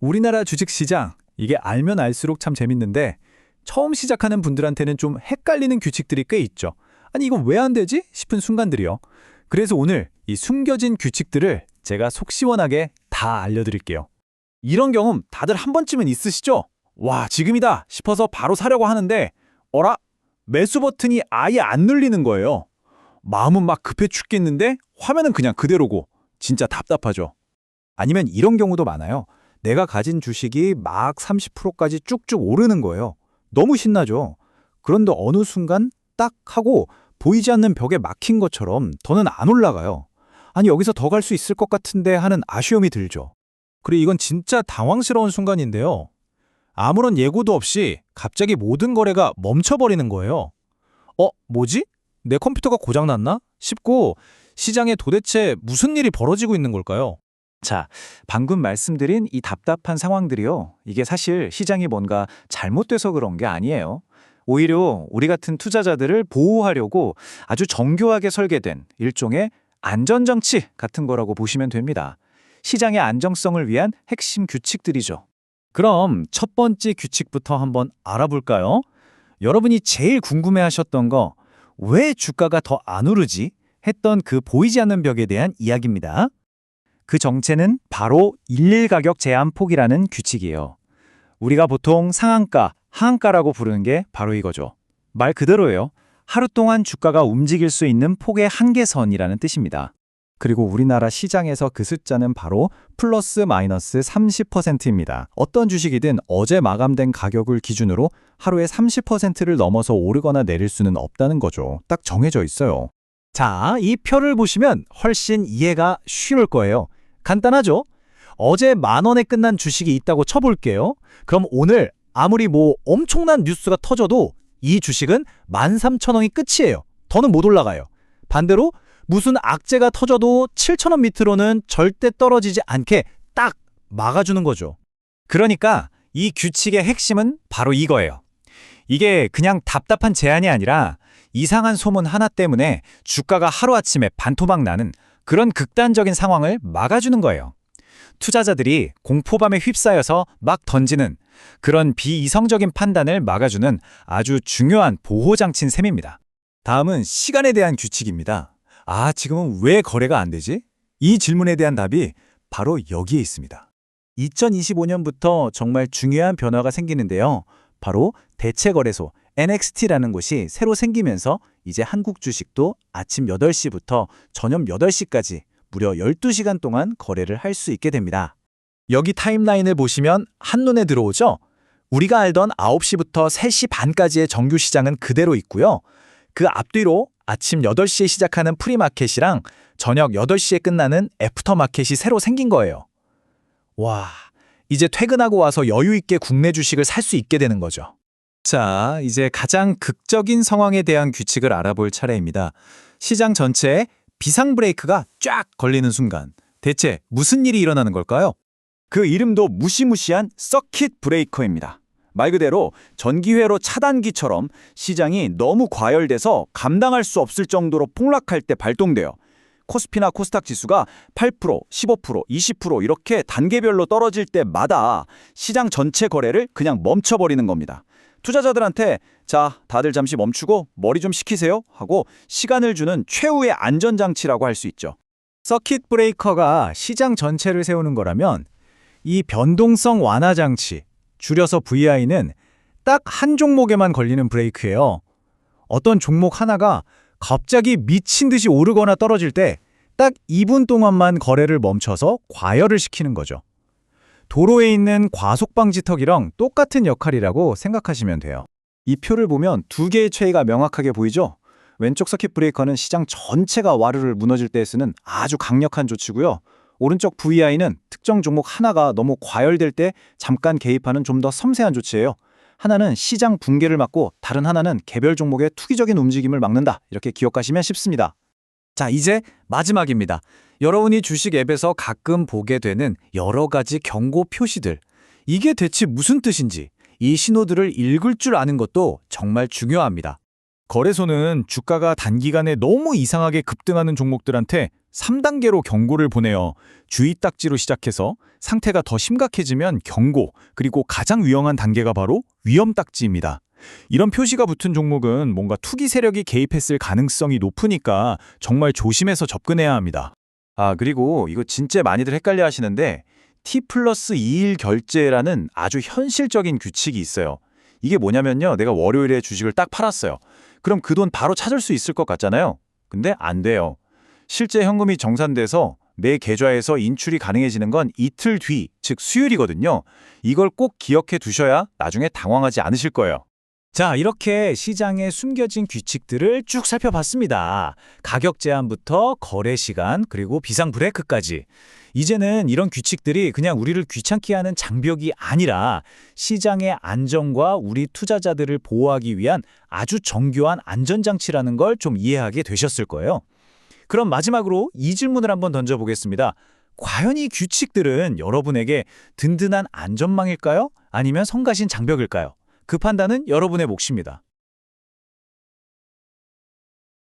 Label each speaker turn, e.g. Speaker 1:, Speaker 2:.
Speaker 1: 우리나라 주식시장, 이게 알면 알수록 참 재밌는데 처음 시작하는 분들한테는 좀 헷갈리는 규칙들이 꽤 있죠. 아니 이거 왜 안 되지? 싶은 순간들이요. 그래서 오늘 이 숨겨진 규칙들을 제가 속 시원하게 다 알려드릴게요. 이런 경험 다들 한 번쯤은 있으시죠? 와, 지금이다 싶어서 바로 사려고 하는데 어라? 매수 버튼이 아예 안 눌리는 거예요. 마음은 막 급해 죽겠는데 화면은 그냥 그대로고 진짜 답답하죠. 아니면 이런 경우도 많아요. 내가 가진 주식이 막 30%까지 쭉쭉 오르는 거예요. 너무 신나죠. 그런데 어느 순간 딱 하고 보이지 않는 벽에 막힌 것처럼 더는 안 올라가요. 아니 여기서 더 갈 수 있을 것 같은데 하는 아쉬움이 들죠. 그리고 이건 진짜 당황스러운 순간인데요. 아무런 예고도 없이 갑자기 모든 거래가 멈춰버리는 거예요. 뭐지? 내 컴퓨터가 고장났나? 싶고 시장에 도대체 무슨 일이 벌어지고 있는 걸까요? 자, 방금 말씀드린 이 답답한 상황들이요. 이게 사실 시장이 뭔가 잘못돼서 그런 게 아니에요. 오히려 우리 같은 투자자들을 보호하려고 아주 정교하게 설계된 일종의 안전장치 같은 거라고 보시면 됩니다. 시장의 안정성을 위한 핵심 규칙들이죠. 그럼 첫 번째 규칙부터 한번 알아볼까요? 여러분이 제일 궁금해하셨던 거, 왜 주가가 더 안 오르지? 했던 그 보이지 않는 벽에 대한 이야기입니다. 그 정체는 바로 일일 가격 제한 폭이라는 규칙이에요. 우리가 보통 상한가, 하한가라고 부르는 게 바로 이거죠. 말 그대로예요. 하루 동안 주가가 움직일 수 있는 폭의 한계선이라는 뜻입니다. 그리고 우리나라 시장에서 그 숫자는 바로 플러스 마이너스 30%입니다. 어떤 주식이든 어제 마감된 가격을 기준으로 하루에 30%를 넘어서 오르거나 내릴 수는 없다는 거죠. 딱 정해져 있어요. 자, 이 표를 보시면 훨씬 이해가 쉬울 거예요. 간단하죠? 어제 10,000원에 끝난 주식이 있다고 쳐볼게요. 그럼 오늘 아무리 엄청난 뉴스가 터져도 이 주식은 13,000원이 끝이에요. 더는 못 올라가요. 반대로 무슨 악재가 터져도 7,000원 밑으로는 절대 떨어지지 않게 딱 막아주는 거죠. 그러니까 이 규칙의 핵심은 바로 이거예요. 이게 그냥 답답한 제한이 아니라 이상한 소문 하나 때문에 주가가 하루아침에 반토막 나는 그런 극단적인 상황을 막아주는 거예요. 투자자들이 공포감에 휩싸여서 막 던지는 그런 비이성적인 판단을 막아주는 아주 중요한 보호장치인 셈입니다. 다음은 시간에 대한 규칙입니다. 지금은 왜 거래가 안 되지? 이 질문에 대한 답이 바로 여기에 있습니다. 2025년부터 정말 중요한 변화가 생기는데요. 바로 대체거래소 NXT라는 곳이 새로 생기면서 이제 한국 주식도 아침 8시부터 저녁 8시까지 무려 12시간 동안 거래를 할 수 있게 됩니다. 여기 타임라인을 보시면 한눈에 들어오죠? 우리가 알던 9시부터 3시 반까지의 정규 시장은 그대로 있고요. 그 앞뒤로 아침 8시에 시작하는 프리마켓이랑 저녁 8시에 끝나는 애프터마켓이 새로 생긴 거예요. 와, 이제 퇴근하고 와서 여유 있게 국내 주식을 살 수 있게 되는 거죠. 자, 이제 가장 극적인 상황에 대한 규칙을 알아볼 차례입니다. 시장 전체에 비상 브레이크가 쫙 걸리는 순간, 대체 무슨 일이 일어나는 걸까요? 그 이름도 무시무시한 서킷 브레이커입니다. 말 그대로 전기회로 차단기처럼 시장이 너무 과열돼서 감당할 수 없을 정도로 폭락할 때 발동돼요. 코스피나 코스닥 지수가 8%, 15%, 20% 이렇게 단계별로 떨어질 때마다 시장 전체 거래를 그냥 멈춰버리는 겁니다. 투자자들한테 자, 다들 잠시 멈추고 머리 좀 식히세요 하고 시간을 주는 최후의 안전장치라고 할 수 있죠. 서킷 브레이커가 시장 전체를 세우는 거라면 이 변동성 완화 장치, 줄여서 VI는 딱 한 종목에만 걸리는 브레이크예요. 어떤 종목 하나가 갑자기 미친 듯이 오르거나 떨어질 때 딱 2분 동안만 거래를 멈춰서 과열을 시키는 거죠. 도로에 있는 과속방지턱이랑 똑같은 역할이라고 생각하시면 돼요. 이 표를 보면 두 개의 차이가 명확하게 보이죠? 왼쪽 서킷 브레이커는 시장 전체가 와르르 무너질 때 쓰는 아주 강력한 조치고요. 오른쪽 VI는 특정 종목 하나가 너무 과열될 때 잠깐 개입하는 좀 더 섬세한 조치예요. 하나는 시장 붕괴를 막고 다른 하나는 개별 종목의 투기적인 움직임을 막는다. 이렇게 기억하시면 쉽습니다. 자, 이제 마지막입니다. 여러분이 주식 앱에서 가끔 보게 되는 여러 가지 경고 표시들. 이게 대체 무슨 뜻인지, 이 신호들을 읽을 줄 아는 것도 정말 중요합니다. 거래소는 주가가 단기간에 너무 이상하게 급등하는 종목들한테 3단계로 경고를 보내요. 주의 딱지로 시작해서 상태가 더 심각해지면 경고, 그리고 가장 위험한 단계가 바로 위험 딱지입니다. 이런 표시가 붙은 종목은 뭔가 투기 세력이 개입했을 가능성이 높으니까 정말 조심해서 접근해야 합니다. 그리고 이거 진짜 많이들 헷갈려 하시는데 T+2일 결제라는 아주 현실적인 규칙이 있어요. 이게 뭐냐면요. 내가 월요일에 주식을 딱 팔았어요. 그럼 그 돈 바로 찾을 수 있을 것 같잖아요. 근데 안 돼요. 실제 현금이 정산돼서 내 계좌에서 인출이 가능해지는 건 이틀 뒤, 즉 수요일이거든요. 이걸 꼭 기억해 두셔야 나중에 당황하지 않으실 거예요.
Speaker 2: 자, 이렇게 시장의 숨겨진 규칙들을 쭉 살펴봤습니다. 가격 제한부터 거래 시간, 그리고 비상 브레이크까지. 이제는 이런 규칙들이 그냥 우리를 귀찮게 하는 장벽이 아니라 시장의 안정과 우리 투자자들을 보호하기 위한 아주 정교한 안전장치라는 걸 좀 이해하게 되셨을 거예요. 그럼 마지막으로 이 질문을 한번 던져보겠습니다. 과연 이 규칙들은 여러분에게 든든한 안전망일까요? 아니면 성가신 장벽일까요? 그 판단은 여러분의 몫입니다.